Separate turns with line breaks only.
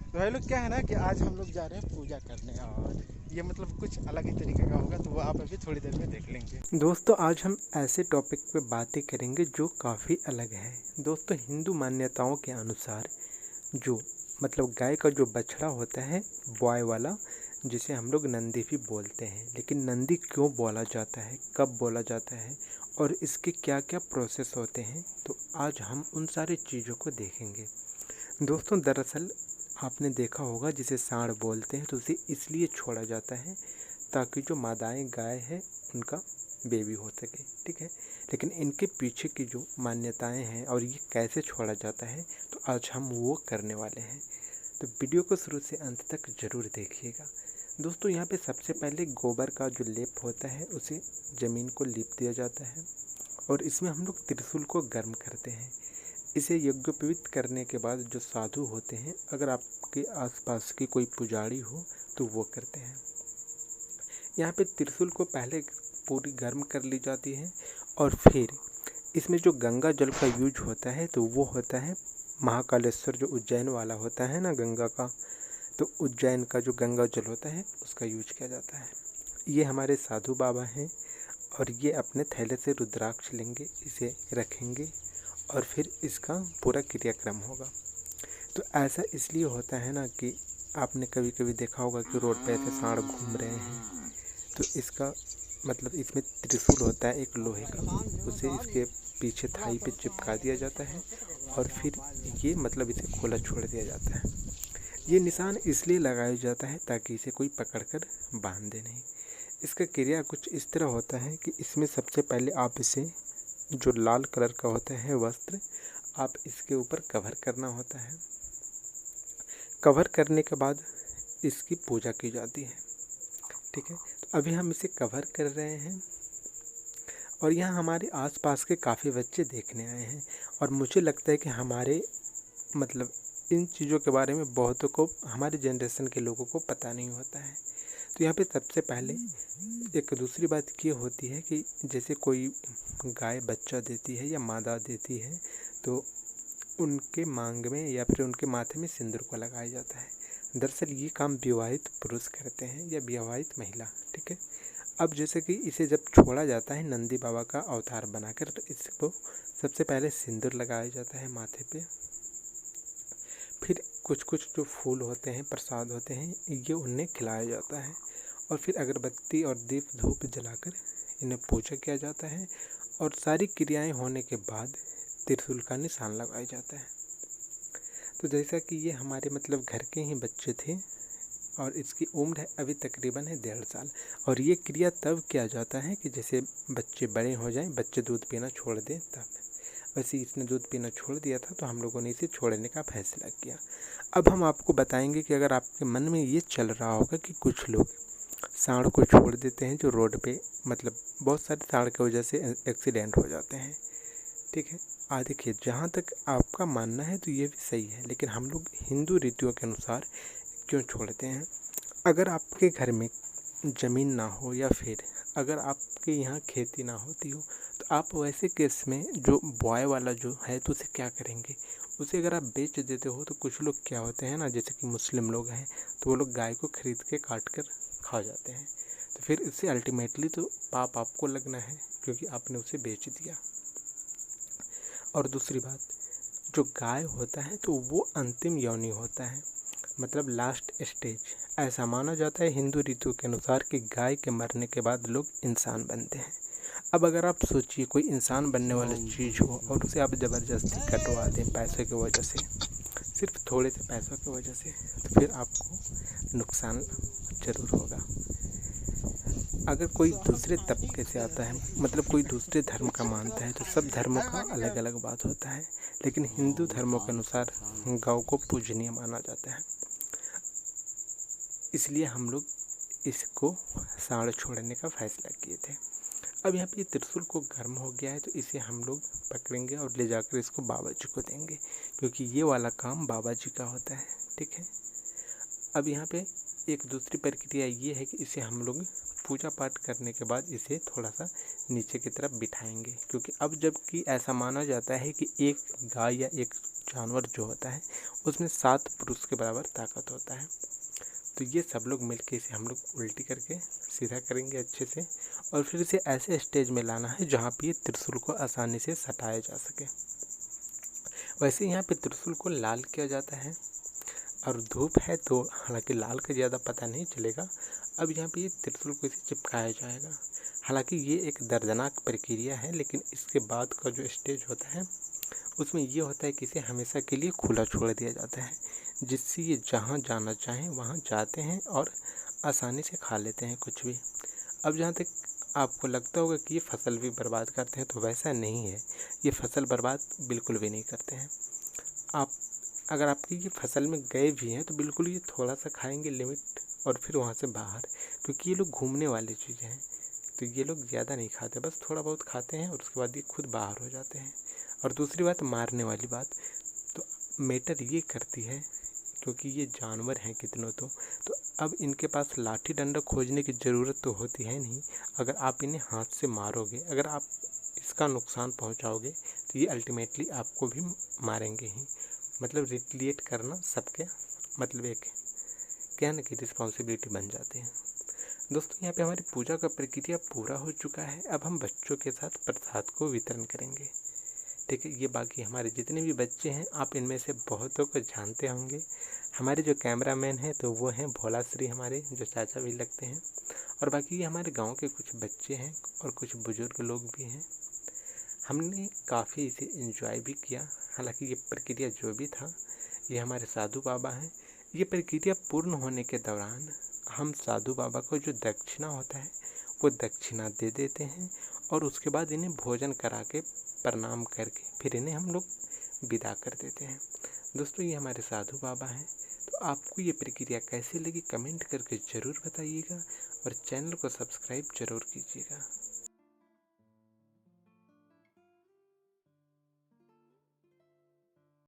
तो भाई लोग क्या है ना कि आज हम लोग जा रहे हैं पूजा करने, और ये मतलब कुछ अलग ही तरीके का होगा, तो वो आप अभी थोड़ी देर में देख लेंगे। दोस्तों आज हम ऐसे टॉपिक पे बातें करेंगे जो काफ़ी अलग है। दोस्तों हिंदू मान्यताओं के अनुसार जो मतलब गाय का जो बछड़ा होता है बॉय वाला, जिसे हम लोग नंदी भी बोलते हैं, लेकिन नंदी क्यों बोला जाता है, कब बोला जाता है और इसके क्या क्या प्रोसेस होते हैं, तो आज हम उन सारी चीज़ों को देखेंगे। दोस्तों दरअसल आपने देखा होगा जिसे सांड बोलते हैं, तो उसे इसलिए छोड़ा जाता है ताकि जो मादाएं गाय है उनका बेबी हो सके, ठीक है। लेकिन इनके पीछे की जो मान्यताएं हैं और ये कैसे छोड़ा जाता है, तो आज हम वो करने वाले हैं। तो वीडियो को शुरू से अंत तक ज़रूर देखिएगा। दोस्तों यहाँ पे सबसे पहले गोबर का जो लेप होता है उसे ज़मीन को लीप दिया जाता है, और इसमें हम लोग त्रिशूल को गर्म करते हैं। इसे यज्ञोपवीत करने के बाद जो साधु होते हैं, अगर आपके आसपास की कोई पुजारी हो तो वो करते हैं। यहाँ पे त्रिशूल को पहले पूरी गर्म कर ली जाती है, और फिर इसमें जो गंगा जल का यूज होता है तो वो होता है महाकालेश्वर, जो उज्जैन वाला होता है ना गंगा का, तो उज्जैन का जो गंगा जल होता है उसका यूज किया जाता है। ये हमारे साधु बाबा हैं, और ये अपने थैले से रुद्राक्ष लेंगे, इसे रखेंगे और फिर इसका पूरा क्रियाक्रम होगा। तो ऐसा इसलिए होता है ना कि आपने कभी कभी देखा होगा कि रोड पे ऐसे सांड घूम रहे हैं, तो इसका मतलब इसमें त्रिशूल होता है एक लोहे का, उसे इसके पीछे थाई पे चिपका दिया जाता है, और फिर ये मतलब इसे खोला छोड़ दिया जाता है। ये निशान इसलिए लगाया जाता है ताकि इसे कोई पकड़ कर बांध दे नहीं। इसका क्रिया कुछ इस तरह होता है कि इसमें सबसे पहले आप इसे, जो लाल कलर का होता है वस्त्र, आप इसके ऊपर कवर करना होता है। कवर करने के बाद इसकी पूजा की जाती है, ठीक है। तो अभी हम इसे कवर कर रहे हैं, और यहाँ हमारे आसपास के काफ़ी बच्चे देखने आए हैं, और मुझे लगता है कि हमारे मतलब इन चीज़ों के बारे में बहुतों को, हमारे जनरेशन के लोगों को पता नहीं होता है। तो यहाँ पे सबसे पहले एक दूसरी बात ये होती है कि जैसे कोई गाय बच्चा देती है या मादा देती है, तो उनके मांग में या फिर उनके माथे में सिंदूर को लगाया जाता है। दरअसल ये काम विवाहित पुरुष करते हैं या विवाहित महिला, ठीक है। अब जैसे कि इसे जब छोड़ा जाता है नंदी बाबा का अवतार बनाकर, तो इसको सबसे पहले सिंदूर लगाया जाता है माथे पे, फिर कुछ कुछ जो फूल होते हैं, प्रसाद होते हैं, ये उन्हें खिलाया जाता है, और फिर अगरबत्ती और दीप धूप जलाकर इन्हें पूजा किया जाता है, और सारी क्रियाएं होने के बाद त्रिशूल का निशान लगाया जाता है। तो जैसा कि ये हमारे मतलब घर के ही बच्चे थे, और इसकी उम्र है अभी तकरीबन है 1.5 साल, और ये क्रिया तब किया जाता है कि जैसे बच्चे बड़े हो जाएं, बच्चे दूध पीना छोड़ दें तब। वैसे इसने दूध पीना छोड़ दिया था, तो हम लोगों ने इसे छोड़ने का फैसला किया। अब हम आपको बताएंगे कि अगर आपके मन में ये चल रहा होगा कि कुछ लोग सांड को छोड़ देते हैं जो रोड पे, मतलब बहुत सारे सांड की वजह से एक्सीडेंट हो जाते हैं, ठीक है। देखिए जहाँ तक आपका मानना है तो ये भी सही है, लेकिन हम लोग हिंदू रीतियों के अनुसार क्यों छोड़ते हैं। अगर आपके घर में ज़मीन ना हो, या फिर अगर आपके यहाँ खेती ना होती हो, तो आप वैसे केस में जो बॉय वाला जो है तो उसे क्या करेंगे, उसे अगर आप बेच देते हो, तो कुछ लोग क्या होते हैं ना, जैसे कि मुस्लिम लोग हैं, तो वो लोग गाय को खरीद के काट कर खा जाते हैं। तो फिर इससे अल्टीमेटली तो पाप आपको लगना है, क्योंकि आपने उसे बेच दिया। और दूसरी बात, जो गाय होता है तो वो अंतिम योनि होता है, मतलब लास्ट स्टेज। ऐसा माना जाता है हिंदू रीतियों के अनुसार कि गाय के मरने के बाद लोग इंसान बनते हैं। अब अगर आप सोचिए कोई इंसान बनने वाली चीज़ हो और उसे आप ज़बरदस्ती कटवा दें पैसे की वजह से, सिर्फ थोड़े से पैसों की वजह से, तो फिर आपको नुकसान ज़रूर होगा। अगर कोई दूसरे तबके से आता है, मतलब कोई दूसरे धर्म का मानता है, तो सब धर्मों का अलग अलग बात होता है, लेकिन हिंदू धर्मों के अनुसार गौ को पूजनीय माना जाता है, इसलिए हम लोग इसको सांड छोड़ने का फैसला किए थे। अब यहाँ पे त्रिशूल को गर्म हो गया है, तो इसे हम लोग पकड़ेंगे और ले जाकर इसको बाबा जी को देंगे, क्योंकि ये वाला काम बाबा जी का होता है, ठीक है। अब यहाँ पे एक दूसरी प्रक्रिया ये है कि इसे हम लोग पूजा पाठ करने के बाद इसे थोड़ा सा नीचे की तरफ बिठाएंगे, क्योंकि अब जबकि ऐसा माना जाता है कि एक गाय या एक जानवर जो होता है उसमें 7 पुरुष के बराबर ताकत होता है। तो ये सब लोग मिलके इसे हम लोग उल्टी करके सीधा करेंगे अच्छे से, और फिर इसे ऐसे स्टेज में लाना है जहाँ पे ये त्रिशूल को आसानी से सटाया जा सके। वैसे यहाँ पे त्रिशूल को लाल किया जाता है, और धूप है तो हालांकि लाल का ज़्यादा पता नहीं चलेगा। अब यहाँ पे ये त्रिशूल को इसे चिपकाया जाएगा। हालांकि ये एक दर्दनाक प्रक्रिया है, लेकिन इसके बाद का जो स्टेज होता है उसमें ये होता है कि इसे हमेशा के लिए खुला छोड़ दिया जाता है, जिससे ये जहाँ जाना चाहें वहाँ जाते हैं और आसानी से खा लेते हैं कुछ भी। अब जहाँ तक आपको लगता होगा कि ये फसल भी बर्बाद करते हैं, तो वैसा नहीं है। ये फसल बर्बाद बिल्कुल भी नहीं करते हैं। आप अगर आपकी ये फसल में गए भी हैं तो बिल्कुल ये थोड़ा सा खाएंगे लिमिट, और फिर वहाँ से बाहर, क्योंकि ये लोग घूमने वाली चीज़ें हैं। तो ये लोग ज़्यादा नहीं खाते, बस थोड़ा बहुत खाते हैं और उसके बाद ये खुद बाहर हो जाते हैं। और दूसरी बात, मारने वाली बात तो मैटर ये करती है, क्योंकि ये जानवर हैं कितनों तो अब इनके पास लाठी डंडा खोजने की ज़रूरत तो होती है नहीं। अगर आप इन्हें हाथ से मारोगे, अगर आप इसका नुकसान पहुंचाओगे, तो ये अल्टीमेटली आपको भी मारेंगे ही। मतलब रिटेलिएट करना सबके मतलब एक कहने की रिस्पॉन्सिबिलिटी बन जाती है। दोस्तों, यहाँ पे हमारी पूजा का प्रक्रिया पूरा हो चुका है। अब हम बच्चों के साथ प्रसाद को वितरण करेंगे। ठीक है, ये बाकी हमारे जितने भी बच्चे हैं, आप इनमें से बहुतों को जानते होंगे। हमारे जो कैमरामैन हैं तो वो हैं भोला श्री, हमारे जो चाचा भी लगते हैं, और बाकी ये हमारे गांव के कुछ बच्चे हैं और कुछ बुजुर्ग लोग भी हैं। हमने काफ़ी इसे एंजॉय भी किया। हालांकि ये प्रक्रिया जो भी था, ये हमारे साधु बाबा हैं। ये प्रक्रिया पूर्ण होने के दौरान हम साधु बाबा को जो दक्षिणा होता है वो दक्षिणा दे देते हैं, और उसके बाद इन्हें भोजन करा के प्रणाम करके फिर इन्हें हम लोग विदा कर देते हैं। दोस्तों, ये हमारे साधु बाबा हैं। तो आपको ये प्रक्रिया कैसी लगी कमेंट करके ज़रूर बताइएगा, और चैनल को सब्सक्राइब ज़रूर कीजिएगा।